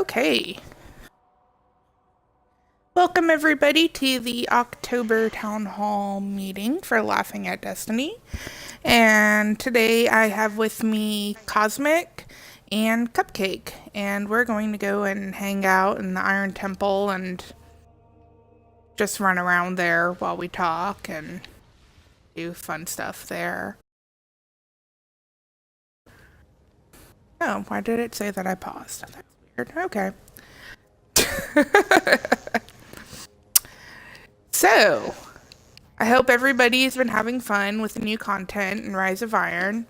Okay. Welcome everybody to the October Town Hall meeting for Laughing at Destiny. And today I have with me Cosmic and Cupcake. And we're going to go and hang out in the Iron Temple and just run around there while we talk and do fun stuff there. Oh, why did it say that I paused? That's weird. Okay. So, I hope everybody's been having fun with the new content in Rise of Iron,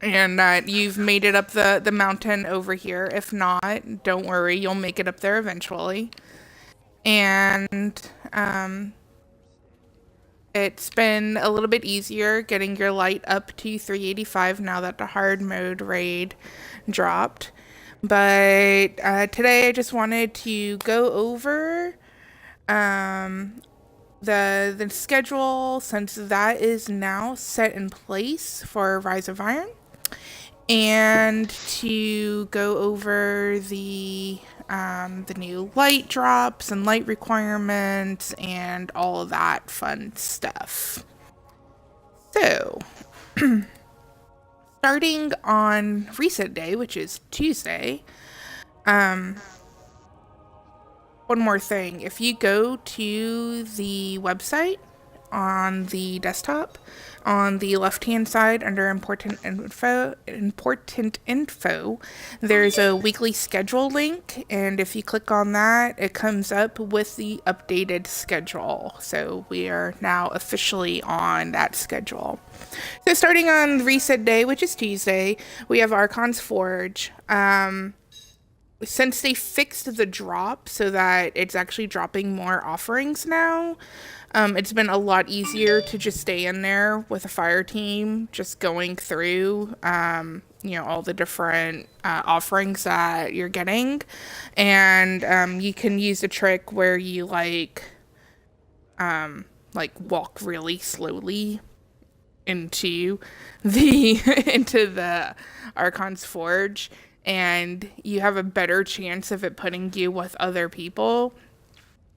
and that you've made it up the mountain over here. If not, don't worry, you'll make it up there eventually. And it's been a little bit easier getting your light up to 385 now that the hard mode raid dropped. But today I just wanted to go over the schedule, since that is now set in place for Rise of Iron, and to go over the new light drops and light requirements and all of that fun stuff. So, starting on reset day, which is Tuesday, one more thing. If you go to the website on the desktop, on the left-hand side under important info, there's a weekly schedule link, and if you click on that, it comes up with the updated schedule. So we are now officially on that schedule. So starting on reset day, which is Tuesday, we have Archon's Forge. Since they fixed the drop so that it's actually dropping more offerings now, it's been a lot easier to just stay in there with a fire team, just going through, all the different offerings that you're getting. And you can use a trick where you walk really slowly into the into the Archon's Forge, and you have a better chance of it putting you with other people.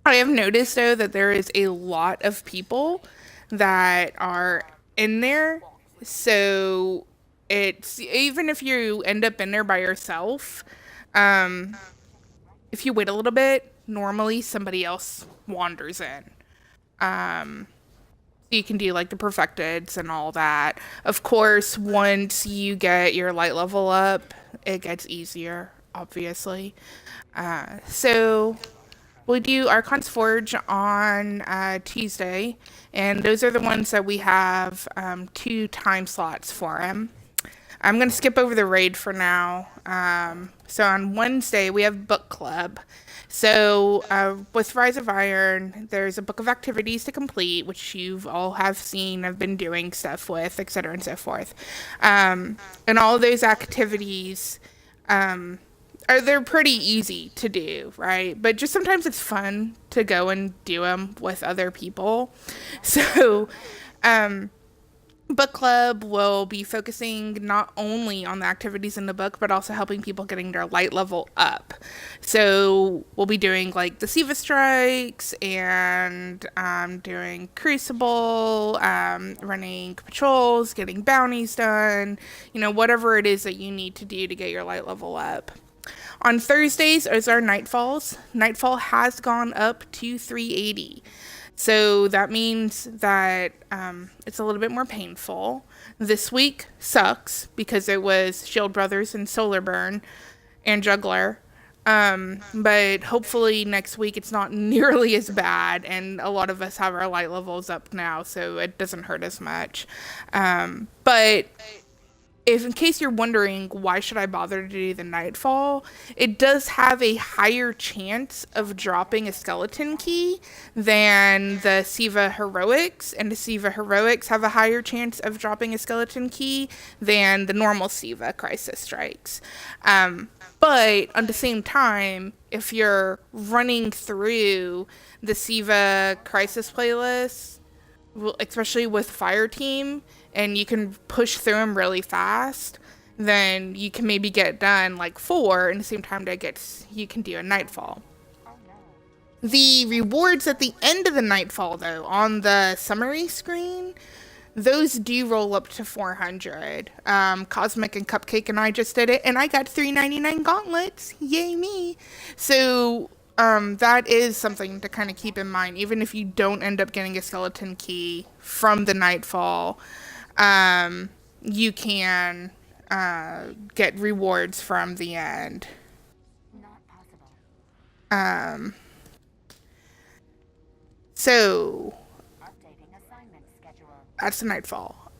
I have noticed, though, that there is a lot of people that are in there, so it's, even if you end up in there by yourself, if you wait a little bit, normally somebody else wanders in. You can do like the perfecteds and all that. Of course, once you get your light level up, it gets easier, obviously. So we'll do Archon's Forge on Tuesday, and those are the ones that we have 2 time slots for him. I'm going to skip over the raid for now. So on Wednesday, we have book club. So with Rise of Iron, there's a book of activities to complete, which you've all have seen, have been doing stuff with, etc. and so forth. And all of those activities, they're pretty easy to do, right? But just sometimes it's fun to go and do them with other people. So, book club will be focusing not only on the activities in the book, but also helping people getting their light level up. So we'll be doing like the Siva strikes and doing Crucible, running patrols, getting bounties done, whatever it is that you need to do to get your light level up. On Thursdays is our Nightfalls. Nightfall has gone up to 380. So that means that it's a little bit more painful. This week sucks because it was Shield Brothers and Solar Burn and Juggler. But hopefully next week it's not nearly as bad, and a lot of us have our light levels up now, so it doesn't hurt as much. But if, in case you're wondering why should I bother to do the Nightfall, it does have a higher chance of dropping a skeleton key than the Siva Heroics, and the Siva Heroics have a higher chance of dropping a skeleton key than the normal Siva Crisis Strikes. But at the same time, if you're running through the Siva Crisis playlist, especially with Fire Team, and you can push through them really fast, then you can maybe get done like 4 in the same time that gets you can do a nightfall. The rewards at the end of the nightfall, though, on the summary screen, those do roll up to 400. Cosmic and Cupcake and I just did it, and I got 399 gauntlets. Yay me! So that is something to kind of keep in mind, even if you don't end up getting a skeleton key from the nightfall. You can get rewards from the end. Um, so that's the nightfall.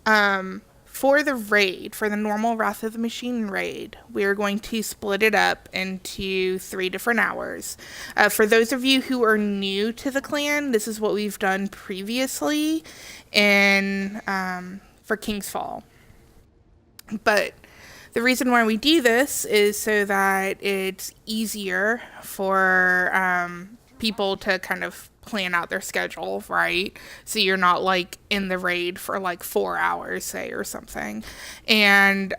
For the raid, for the normal Wrath of the Machine raid, we are going to split it up into 3 different hours. For those of you who are new to the clan, this is what we've done previously in for King's Fall. But the reason why we do this is so that it's easier for people to kind of plan out their schedule, right? So you're not like in the raid for like 4 hours, say, or something. And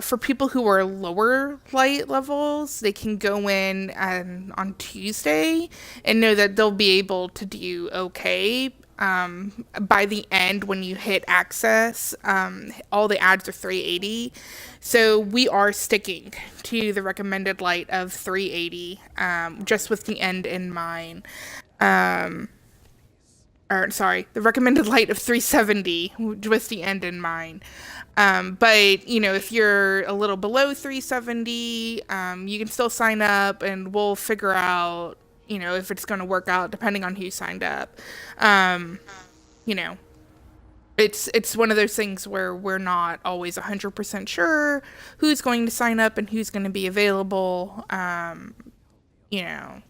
for people who are lower light levels, they can go in on Tuesday and know that they'll be able to do okay. By the end, when you hit access, all the ads are 380. So we are sticking to the recommended light of 380, just with the end in mind. Or sorry, the recommended light of 370 with the end in mind. But you know, if you're a little below 370, you can still sign up, and we'll figure out, you know, if it's going to work out depending on who signed up. You know, it's one of those things where we're not always 100% sure who's going to sign up and who's going to be available. You know,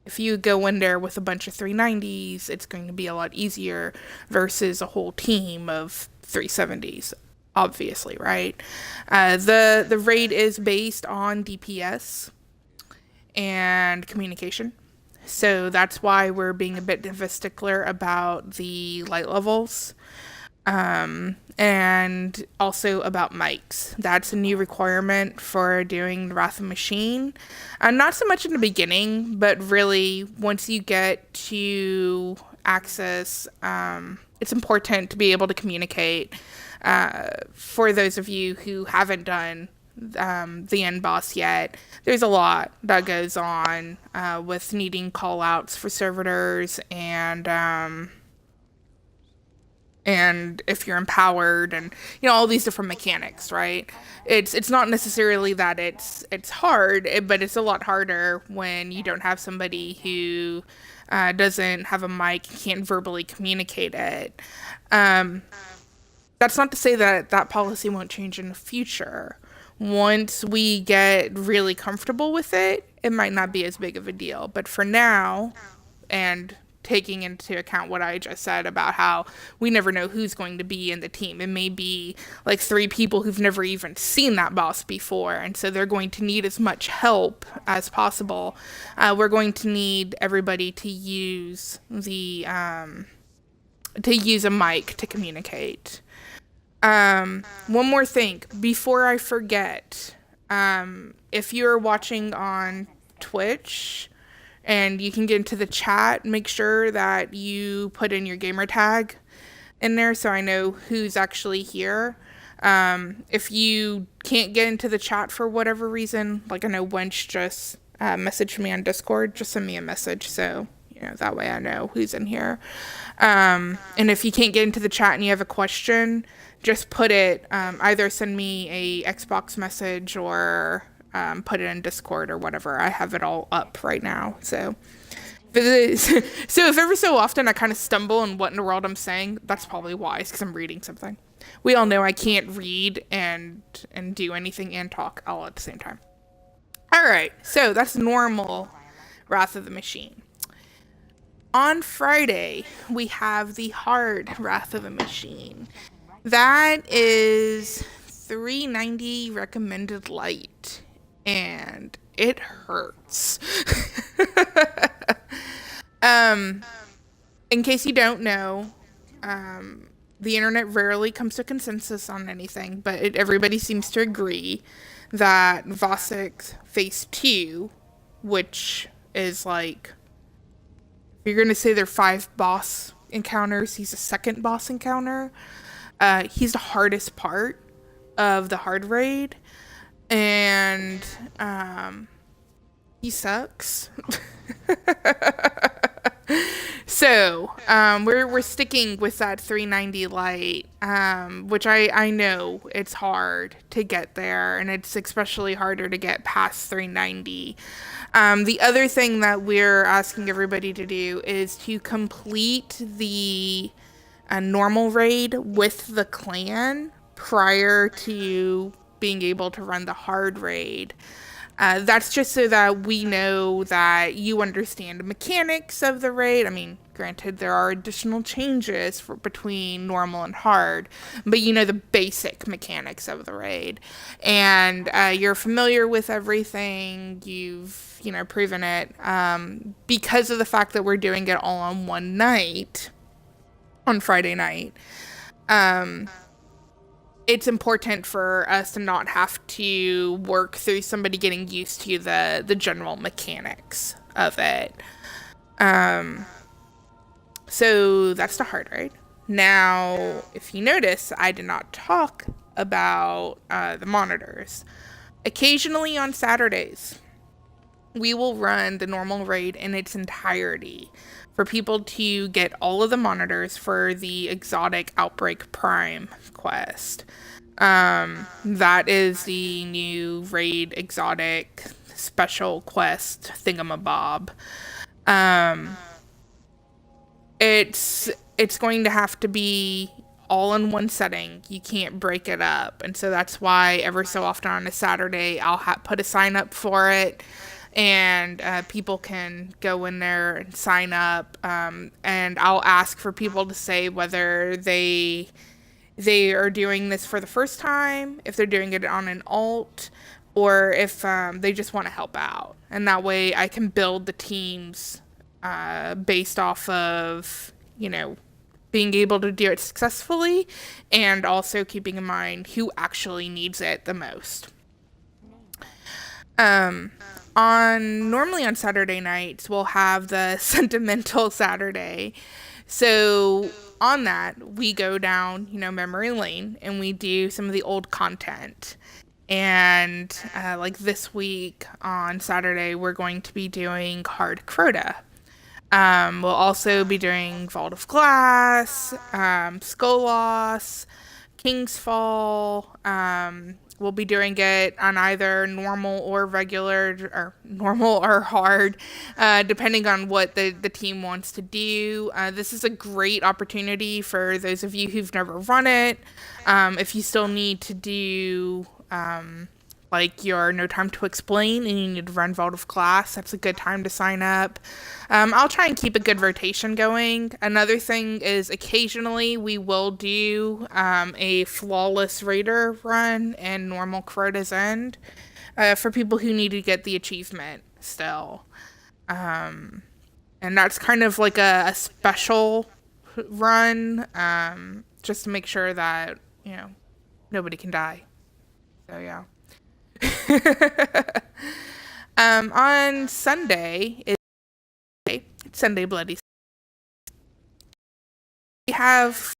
if you go in there with a bunch of 390s, it's going to be a lot easier versus a whole team of 370s, obviously, right? The raid is based on DPS and communication. So that's why we're being a bit of a stickler about the light levels. And also about mics. That's a new requirement for doing the Wrath of the Machine. Not so much in the beginning, but really once you get to access, it's important to be able to communicate. For those of you who haven't done the end boss yet, there's a lot that goes on with needing call outs for servitors and if you're empowered, and you know, all these different mechanics, right? It's not necessarily that it's hard, but it's a lot harder when you don't have somebody who doesn't have a mic, can't verbally communicate it. That's not to say that that policy won't change in the future. Once we get really comfortable with it, it might not be as big of a deal. But for now, and taking into account what I just said about how we never know who's going to be in the team. It may be like 3 people who've never even seen that boss before, and so they're going to need as much help as possible. We're going to need everybody to use a mic to communicate. One more thing before I forget. If you're watching on Twitch, and you can get into the chat, make sure that you put in your gamer tag in there so I know who's actually here. If you can't get into the chat for whatever reason, like I know Wench just messaged me on Discord, just send me a message so, you know, that way I know who's in here. And if you can't get into the chat and you have a question, just put it, either send me a Xbox message or put it in Discord or whatever. I have it all up right now. So if ever so often I kind of stumble on what in the world I'm saying, that's probably why. It's because I'm reading something. We all know I can't read and do anything and talk all at the same time. All right, so that's normal Wrath of the Machine. On Friday, we have the hard Wrath of the Machine. That is 390 recommended light. And it hurts. In case you don't know, The internet rarely comes to consensus on anything, but everybody seems to agree that Vasek Phase 2, which is like, if you're going to say there are five boss encounters, he's a second boss encounter. He's the hardest part of the hard raid, and he sucks. So, we're sticking with that 390 light, which I know it's hard to get there, and it's especially harder to get past 390. The other thing that we're asking everybody to do is to complete the normal raid with the clan prior to being able to run the hard raid. That's just so that we know that you understand the mechanics of the raid. I mean, granted, there are additional changes between normal and hard, but you know the basic mechanics of the raid. And you're familiar with everything. You've, proven it. Because of the fact that we're doing it all on one night, on Friday night. It's important for us to not have to work through somebody getting used to the general mechanics of it. So that's the hard raid. Now, if you notice, I did not talk about the monitors. Occasionally on Saturdays, we will run the normal raid in its entirety for people to get all of the monitors for the Exotic Outbreak Prime quest. That is the new raid exotic special quest thingamabob. It's going to have to be all in one setting. You can't break it up, and so that's why ever so often on a Saturday I'll put a sign up for it, and people can go in there and sign up, and I'll ask for people to say whether they are doing this for the first time, if they're doing it on an alt, or if they just want to help out. And that way I can build the teams based off of, being able to do it successfully, and also keeping in mind who actually needs it the most. Normally on Saturday nights, we'll have the Sentimental Saturday. So on that, we go down, memory lane, and we do some of the old content. And like this week on Saturday, we're going to be doing Hard Crota. We'll also be doing Vault of Glass, Skolos, King's Fall. We'll be doing it on either normal or regular, or normal or hard, depending on what the team wants to do. This is a great opportunity for those of you who've never run it. If you still need to do like your No Time to Explain and you need to run Vault of Glass, that's a good time to sign up. I'll try and keep a good rotation going. Another thing is occasionally we will do a Flawless Raider run and normal Crota's End for people who need to get the achievement still. And that's kind of like a special run, just to make sure that, nobody can die. So, yeah. On Sunday, it's Sunday Bloody. We have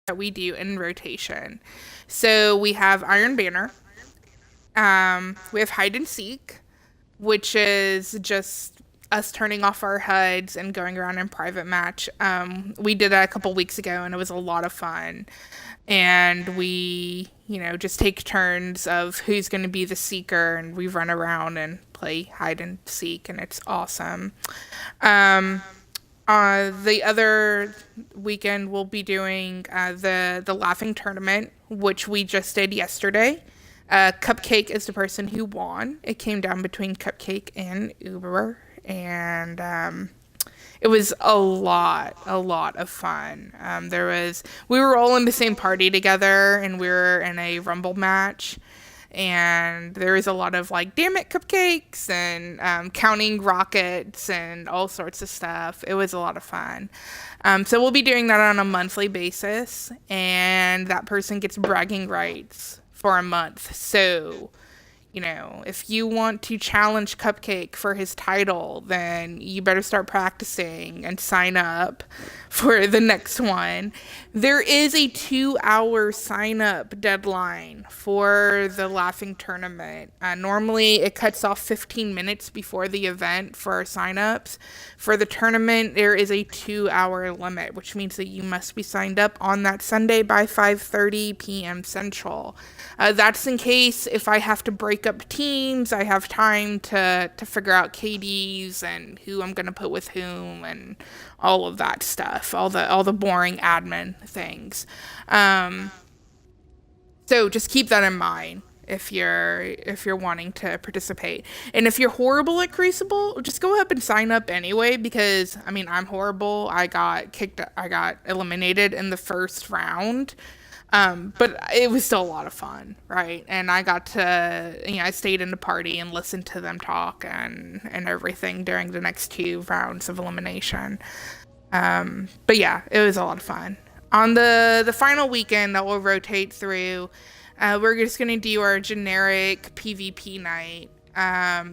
that we do in rotation. So we have Iron Banner. We have Hide and Seek, which is just us turning off our HUDs and going around in private match. We did that a couple weeks ago, and it was a lot of fun. And we, just take turns of who's going to be the seeker, and we run around and play hide and seek, and it's awesome. The other weekend we'll be doing the Laughing Tournament, which we just did yesterday. Cupcake is the person who won. It came down between Cupcake and Uber, and it was a lot of fun. We were all in the same party together, and we were in a Rumble match, and there is a lot of like damn it cupcakes and counting rockets and all sorts of stuff. It was a lot of fun. So we'll be doing that on a monthly basis, and that person gets bragging rights for a month. So, if you want to challenge Cupcake for his title, then you better start practicing and sign up for the next one. There is a 2-hour sign up deadline for the Laughing Tournament. Normally, it cuts off 15 minutes before the event for our sign-ups. For the tournament, there is a 2-hour limit, which means that you must be signed up on that Sunday by 5:30 p.m. Central. That's in case if I have to break up teams, I have time to figure out KDs and who I'm gonna put with whom and all of that stuff, all the boring admin things. So just keep that in mind if you're wanting to participate. And if you're horrible at Crucible, just go ahead and sign up anyway, because I'm horrible. I got eliminated in the first round. But it was still a lot of fun, right? And I got to, I stayed in the party and listened to them talk and everything during the next 2 rounds of elimination. But yeah, it was a lot of fun. On the final weekend that we'll rotate through, we're just going to do our generic PvP night.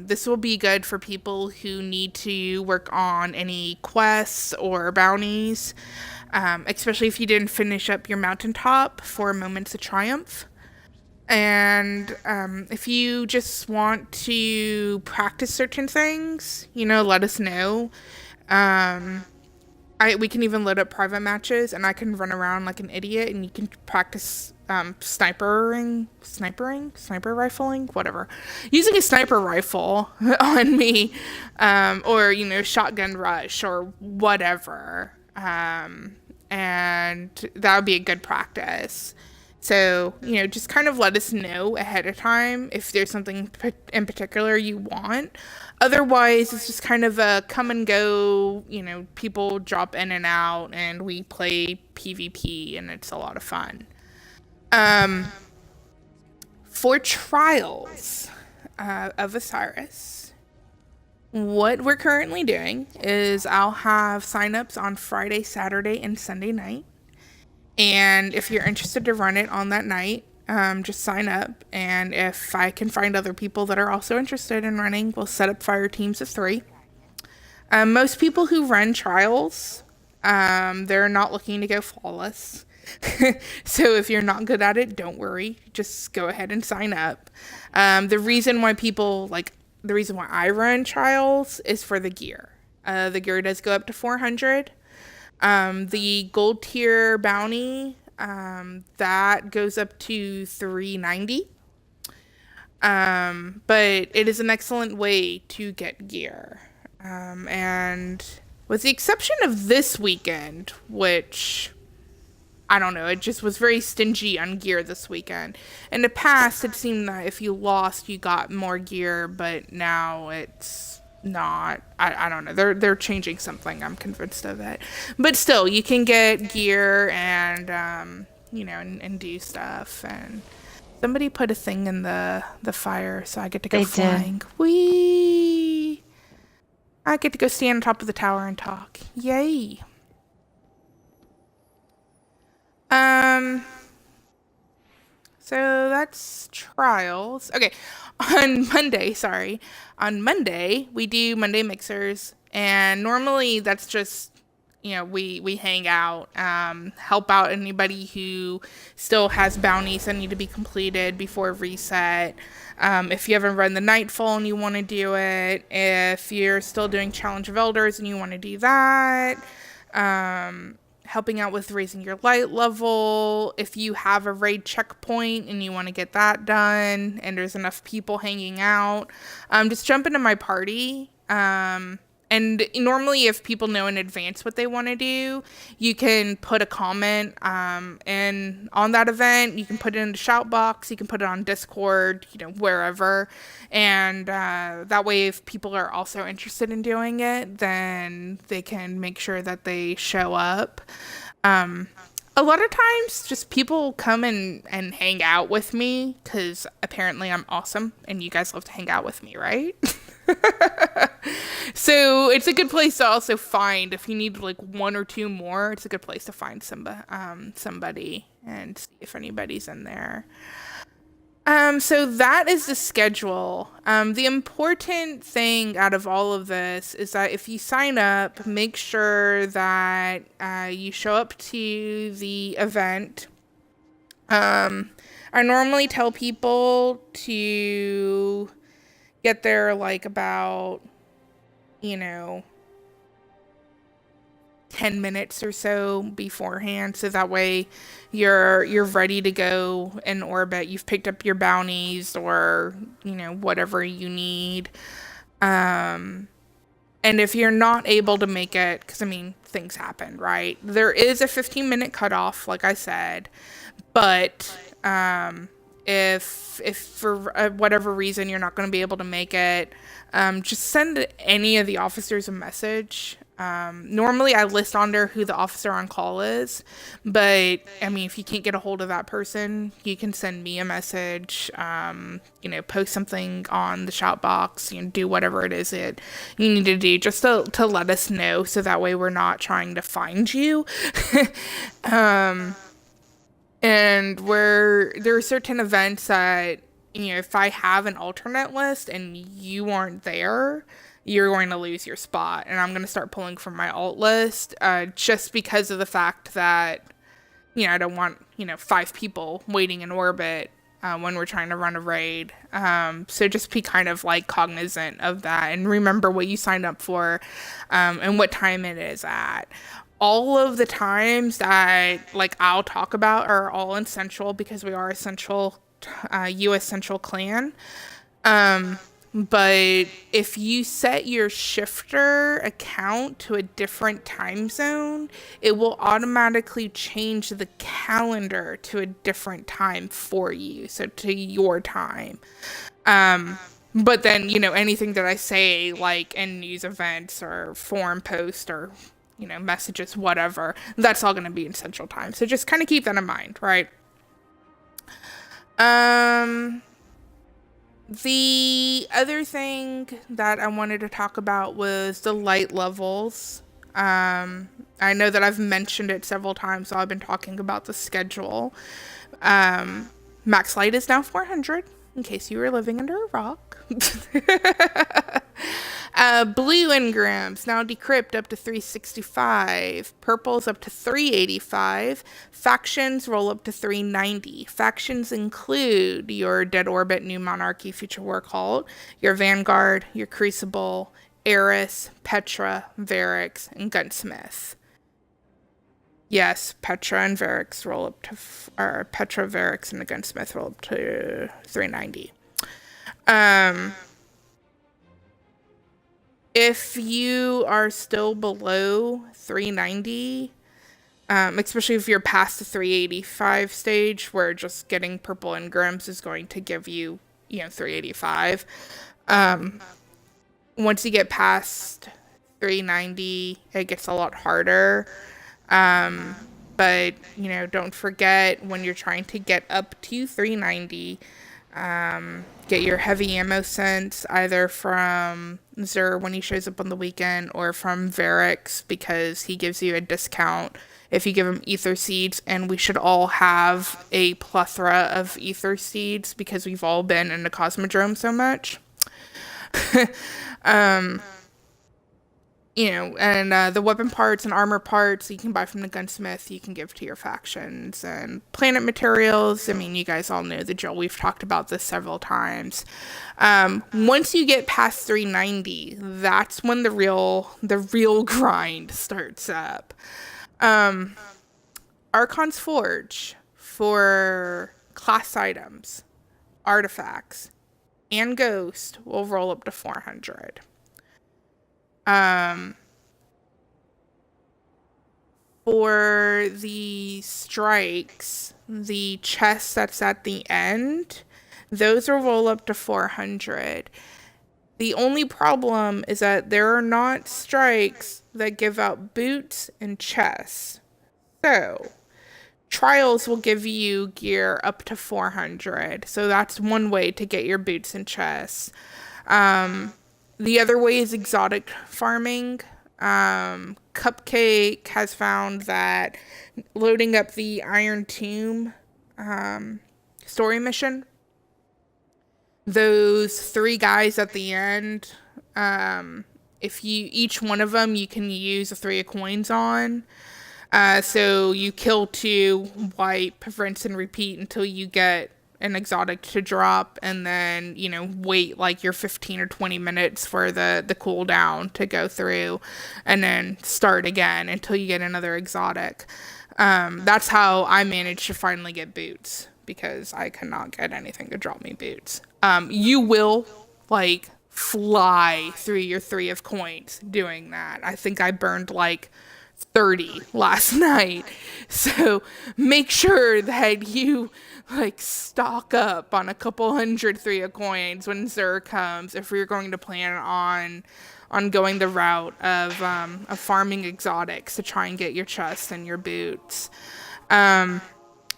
This will be good for people who need to work on any quests or bounties. Especially if you didn't finish up your mountaintop for Moments of Triumph. And if you just want to practice certain things, let us know. We can even load up private matches, and I can run around like an idiot, and you can practice sniper rifling, whatever. Using a sniper rifle on me, or, shotgun rush or whatever. And that would be a good practice. So, just kind of let us know ahead of time if there's something in particular you want. Otherwise, it's just kind of a come and go, people drop in and out, and we play PvP, and it's a lot of fun. For Trials of Osiris, what we're currently doing is I'll have signups on Friday, Saturday, and Sunday night. And if you're interested to run it on that night, just sign up. And if I can find other people that are also interested in running, we'll set up fire teams of 3. Most people who run Trials, they're not looking to go flawless. So if you're not good at it, don't worry. Just go ahead and sign up. The reason why I run Trials is for the gear. The gear does go up to 400. The gold tier bounty, that goes up to 390. But it is an excellent way to get gear. And with the exception of this weekend, which I don't know, it just was very stingy on gear this weekend. In the past, it seemed that if you lost, you got more gear, but now it's not. I don't know. They're changing something. I'm convinced of it. But still, you can get gear and, and do stuff. And somebody put a thing in the fire, so I get to go flying. Whee! I get to go stand on top of the tower and talk. Yay! So that's Trials. Okay, on Monday, we do Monday Mixers, and normally that's just, we hang out, help out anybody who still has bounties that need to be completed before reset. If you haven't run the Nightfall and you want to do it, if you're still doing Challenge of Elders and you want to do that, helping out with raising your light level. If you have a raid checkpoint and you want to get that done and there's enough people hanging out, just jump into my party. And normally if people know in advance what they want to do, you can put a comment and on that event. You can put it in the shout box. You can put it on Discord, wherever. And that way if people are also interested in doing it, then they can make sure that they show up. A lot of times, just people come and hang out with me because apparently I'm awesome and you guys love to hang out with me, right? So it's a good place to also find if you need like one or two more. It's a good place to find somebody and see if anybody's in there. So that is the schedule. The important thing out of all of this is that if you sign up, make sure that you show up to the event. I normally tell people to get there like about, you know, 10 minutes or so beforehand so that way you're ready to go in orbit. You've picked up your bounties or, whatever you need. Um and if you're not able to make it, because I mean, things happen, right? There is a 15-minute cutoff, like I said, but if for whatever reason you're not going to be able to make it, just send any of the officers a message. Normally I list on there who the officer on call is, but I mean, if you can't get a hold of that person, you can send me a message, post something on the shout box, do whatever it is that you need to do just to let us know so that way we're not trying to find you. And where there are certain events that, if I have an alternate list and you aren't there, you're going to lose your spot. And I'm going to start pulling from my alt list just because of the fact that, I don't want, 5 people waiting in orbit when we're trying to run a raid. So just be kind of like cognizant of that and remember what you signed up for and what time it is at. All of the times that I'll talk about are all in Central because we are a Central U.S. Central clan. But if you set your shifter account to a different time zone, it will automatically change the calendar to a different time for you, so to your time. But then, anything that I say, like in news events or forum posts or messages, whatever, that's all going to be in Central Time. So just kind of keep that in mind, right? The other thing that I wanted to talk about was the light levels. I know that I've mentioned it several times, so I've been talking about the schedule. Max light is now 400, in case you were living under a rock. Blue engrams now decrypt up to 365. Purple's up to 385. Factions roll up to 390. Factions include your Dead Orbit, New Monarchy, Future War Cult, your Vanguard, your Crucible, Eris, Petra, Varix, and Gunsmith. Yes, Petra and Varix roll up to, or Petra, Varix, and the Gunsmith roll up to 390. If you are still below 390, especially if you're past the 385 stage, where just getting purple engrams is going to give you, 385. Once you get past 390, it gets a lot harder. But, don't forget when you're trying to get up to 390, get your heavy ammo sense either from Xur when he shows up on the weekend or from Varix because he gives you a discount if you give him ether seeds, and we should all have a plethora of ether seeds because we've all been in the Cosmodrome so much. And the weapon parts and armor parts you can buy from the gunsmith, you can give to your factions. And planet materials, I mean, you guys all know the drill. We've talked about this several times. Once you get past 390, that's when the real grind starts up. Archon's Forge for class items, artifacts, and Ghost will roll up to 400. For the strikes, the chest that's at the end, those will roll up to 400. The only problem is that there are not strikes that give out boots and chests. So, Trials will give you gear up to 400. So that's one way to get your boots and chests. The other way is exotic farming. Cupcake has found that loading up the Iron Tomb story mission, those three guys at the end, if you each one of them you can use a 3 of coins on. So you kill two, wipe, rinse and repeat until you get an exotic to drop, and then wait like your 15 or 20 minutes for the cooldown to go through, and then start again until you get another exotic. That's how I managed to finally get boots, because I could not get anything to drop me boots. You will like fly through your 3 of coins doing that. I think I burned like 30 last night. So make sure that you like stock up on a couple hundred 3 of coins when Xur comes, if you're going to plan on going the route of farming exotics to try and get your chests and your boots. The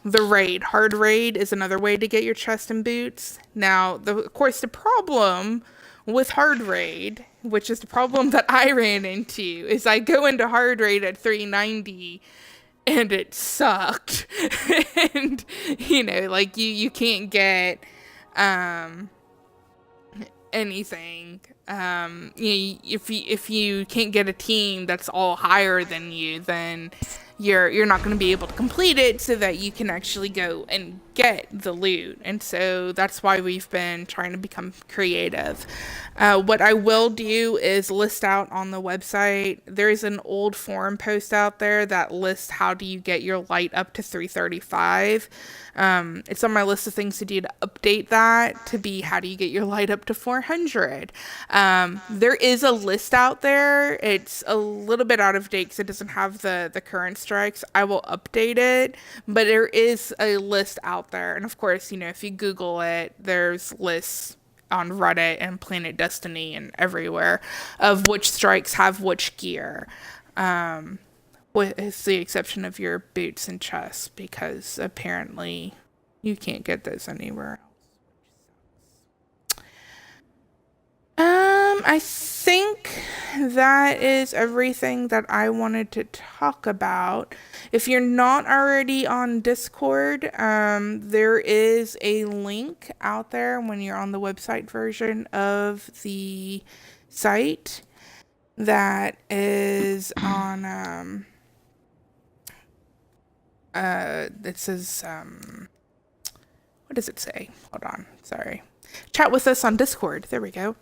raid, hard raid, is another way to get your chest and boots. Now, of course, the problem with hard raid, which is the problem that I ran into, is I go into hard raid at 390 and it sucked. And like you can't get anything. If you can't get a team that's all higher than you, then you're not going to be able to complete it so that you can actually go and get the loot. And so that's why we've been trying to become creative. What I will do is list out on the website. There's an old forum post out there that lists how do you get your light up to 335. It's on my list of things to do to update that to be how do you get your light up to 400. There is a list out there. It's a little bit out of date because it doesn't have the current strikes. I will update it, but there is a list out there. And of course, if you Google it, there's lists on Reddit and Planet Destiny and everywhere of which strikes have which gear. With the exception of your boots and chests, because apparently you can't get those anywhere else. I think that is everything that I wanted to talk about. If you're not already on Discord, there is a link out there when you're on the website version of the site that is on, it says, what does it say? Hold on, sorry. Chat with us on Discord. There we go.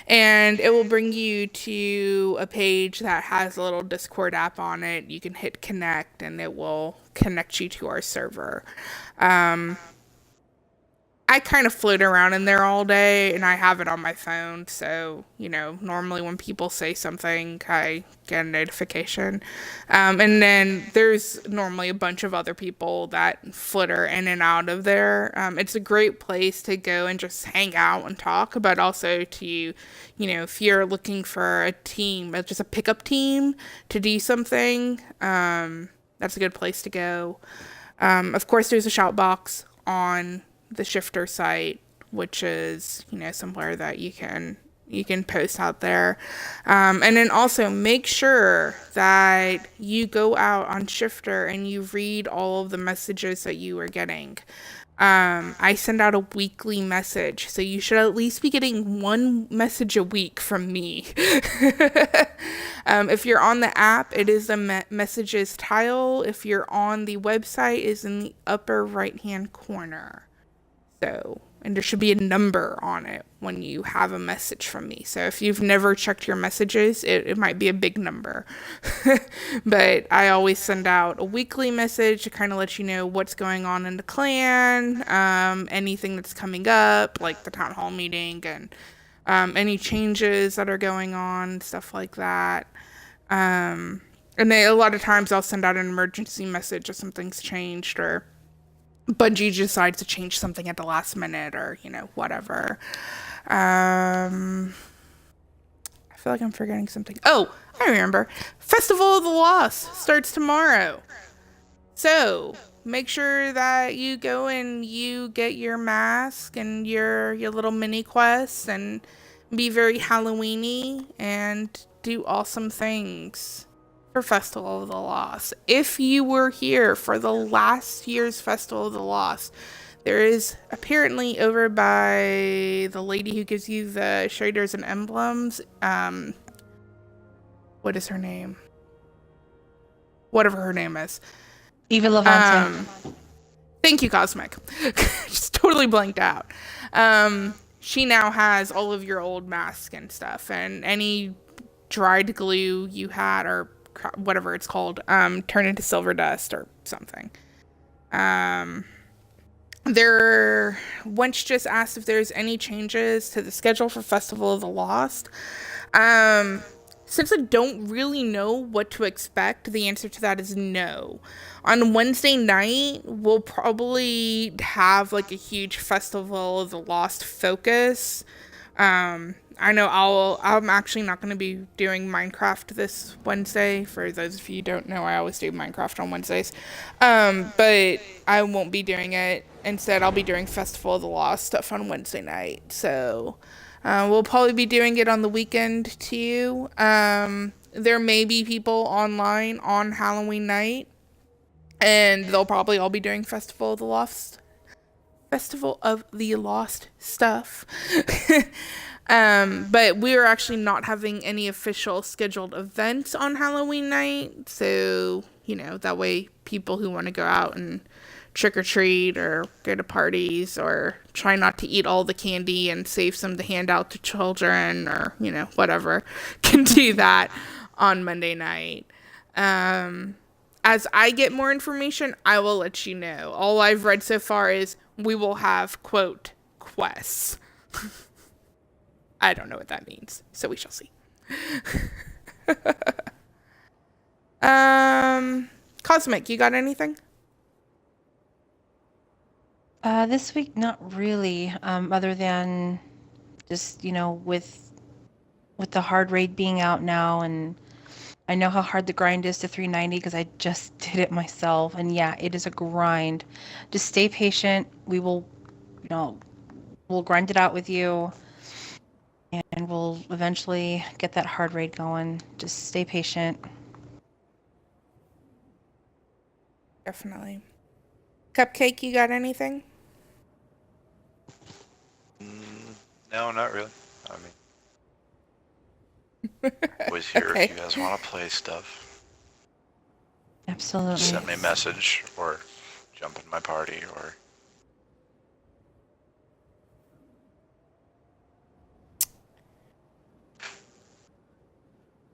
And it will bring you to a page that has a little Discord app on it. You can hit connect and it will connect you to our server. I kind of float around in there all day and I have it on my phone. So, normally when people say something, I get a notification. And then there's normally a bunch of other people that flitter in and out of there. It's a great place to go and just hang out and talk, but also to, if you're looking for a team, just a pickup team to do something, that's a good place to go. Of course, there's a shout box on the Shifter site, which is somewhere that you can post out there, and then also make sure that you go out on Shifter and you read all of the messages that you are getting. I send out a weekly message, so you should at least be getting one message a week from me. If you're on the app, it is the messages tile. If you're on the website, it's in the upper right hand corner. So, and there should be a number on it when you have a message from me. So if you've never checked your messages, it might be a big number. But I always send out a weekly message to kind of let you know what's going on in the clan, anything that's coming up, like the town hall meeting, and any changes that are going on, stuff like that. And a lot of times I'll send out an emergency message if something's changed, or Bungie decides to change something at the last minute, or whatever. I feel like I'm forgetting something. Oh, I remember. Festival of the Lost starts tomorrow. So make sure that you go and you get your mask and your little mini quests and be very Halloweeny and do awesome things for Festival of the Lost. If you were here for the last year's Festival of the Lost, there is apparently over by the lady who gives you the shaders and emblems. What is her name? Whatever her name is. Eva Levante. Thank you, Cosmic. Just totally blanked out. She now has all of your old masks and stuff, and any dried glue you had, or whatever it's called, turn into silver dust or something. Once just asked if there's any changes to the schedule for Festival of the Lost. Since I don't really know what to expect, the answer to that is no. On Wednesday night, we'll probably have like a huge Festival of the Lost focus. I know I'm actually not going to be doing Minecraft this Wednesday. For those of you who don't know, I always do Minecraft on Wednesdays. But I won't be doing it. Instead, I'll be doing Festival of the Lost stuff on Wednesday night. So we'll probably be doing it on the weekend too. There may be people online on Halloween night, and they'll probably all be doing Festival of the Lost stuff. But we're actually not having any official scheduled events on Halloween night. So, that way people who want to go out and trick or treat or go to parties or try not to eat all the candy and save some to hand out to children or, whatever, can do that on Monday night. As I get more information, I will let you know. All I've read so far is we will have, quote, quests. I don't know what that means, so we shall see. Cosmic, you got anything? This week, not really, other than just, with the hard raid being out now, and I know how hard the grind is to 390 because I just did it myself. And yeah, it is a grind. Just stay patient. We will, we'll grind it out with you, and we'll eventually get that hard raid going. Just stay patient. Definitely. Cupcake, you got anything? No, not really. I mean, always here Okay. if you guys want to play stuff. Absolutely. Send me a message or jump in my party or...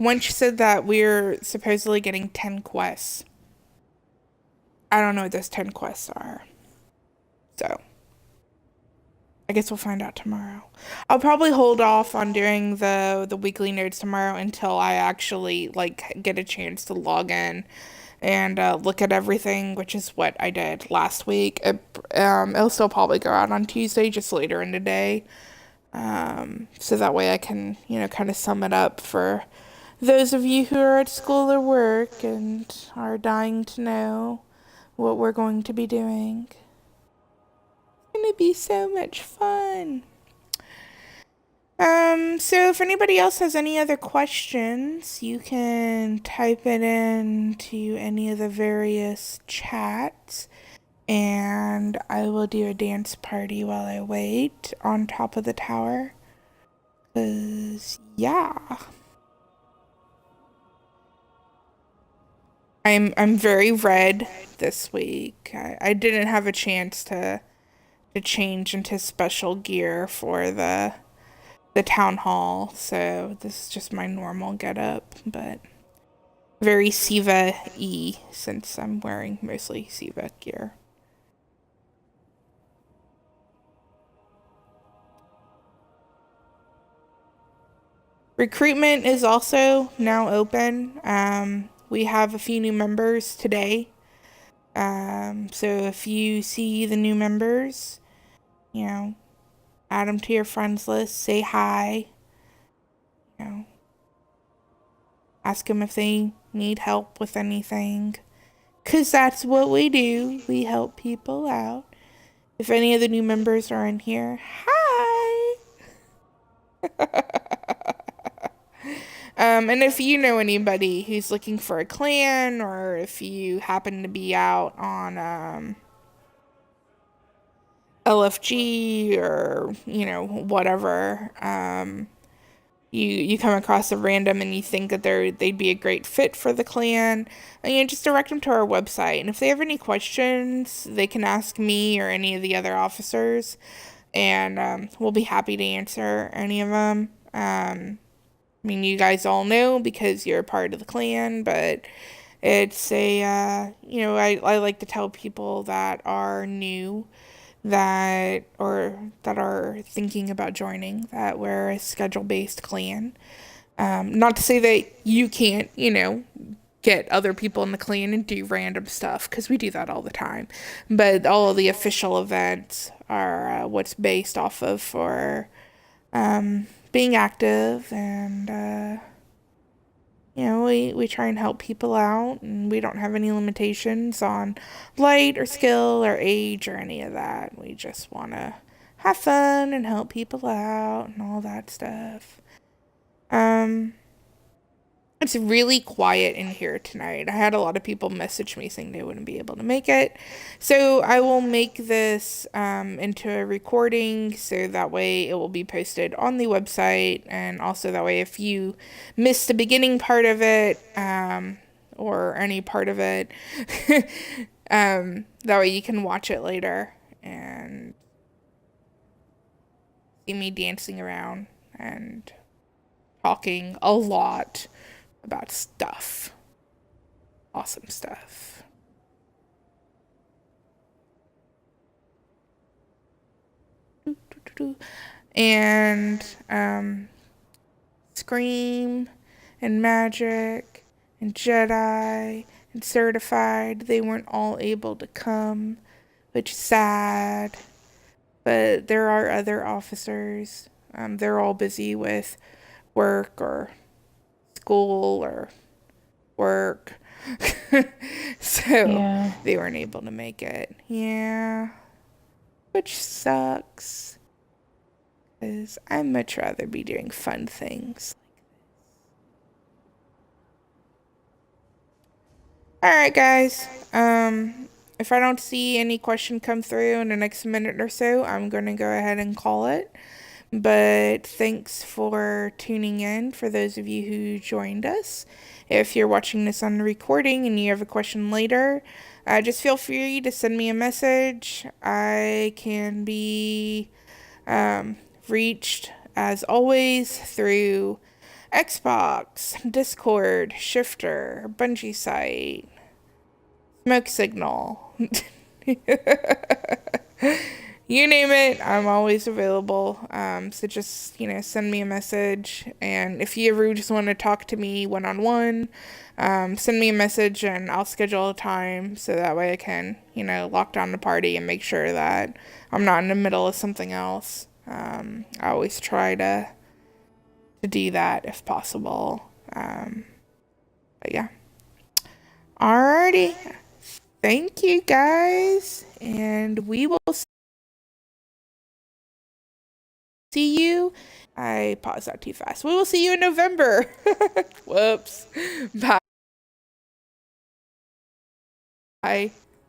Wench said that we're supposedly getting 10 quests. I don't know what those 10 quests are. So, I guess we'll find out tomorrow. I'll probably hold off on doing the weekly notes tomorrow until I actually, get a chance to log in and look at everything, which is what I did last week. It'll still probably go out on Tuesday, just later in the day. So that way I can, kind of sum it up for those of you who are at school or work and are dying to know what we're going to be doing. It's going to be so much fun. So if anybody else has any other questions, you can type it into any of the various chats, and I will do a dance party while I wait on top of the tower. 'Cause, yeah. I'm very red this week. I didn't have a chance to change into special gear for the town hall, so this is just my normal getup, but very Siva-y since I'm wearing mostly Siva gear. Recruitment is also now open. We have a few new members today. So if you see the new members, add them to your friends list, say hi, ask them if they need help with anything, Because that's what we do. We help people out. If any of the new members are in here, hi! And if you know anybody who's looking for a clan, or if you happen to be out on LFG or whatever, you come across a random and you think that they'd be a great fit for the clan, and just direct them to our website. And if they have any questions, they can ask me or any of the other officers, and we'll be happy to answer any of them. I mean, you guys all know because you're a part of the clan, but it's I like to tell people that are new that are thinking about joining that we're a schedule-based clan. Not to say that you can't, get other people in the clan and do random stuff, because we do that all the time. But all of the official events are what's based off of for being active, and we try and help people out, and we don't have any limitations on light or skill or age or any of that. We just want to have fun and help people out and all that stuff. It's really quiet in here tonight. I had a lot of people message me saying they wouldn't be able to make it. So I will make this into a recording, so that way it will be posted on the website. And also that way, if you missed the beginning part of it, or any part of it, that way you can watch it later and see me dancing around and talking a lot about stuff. Awesome stuff. And Scream and Magic and Jedi and Certified, they weren't all able to come, which is sad. But there are other officers. They're all busy with work or school or work. So Yeah. they weren't able to make it. Yeah. Which sucks. Because I'd much rather be doing fun things. Alright, guys. If I don't see any question come through in the next minute or so, I'm going to go ahead and call it. But thanks for tuning in, for those of you who joined us. If you're watching this on the recording and you have a question later, just feel free to send me a message. I can be reached, as always, through Xbox, Discord, Shifter, Bungie site, Smoke Signal. You name it, I'm always available. So just, send me a message. And if you ever just want to talk to me one-on-one, send me a message and I'll schedule a time so that way I can, lock down the party and make sure that I'm not in the middle of something else. I always try to do that if possible. But yeah. Alrighty. Thank you, guys. And we will see you. I paused that too fast. We will see you in November. Whoops. Bye.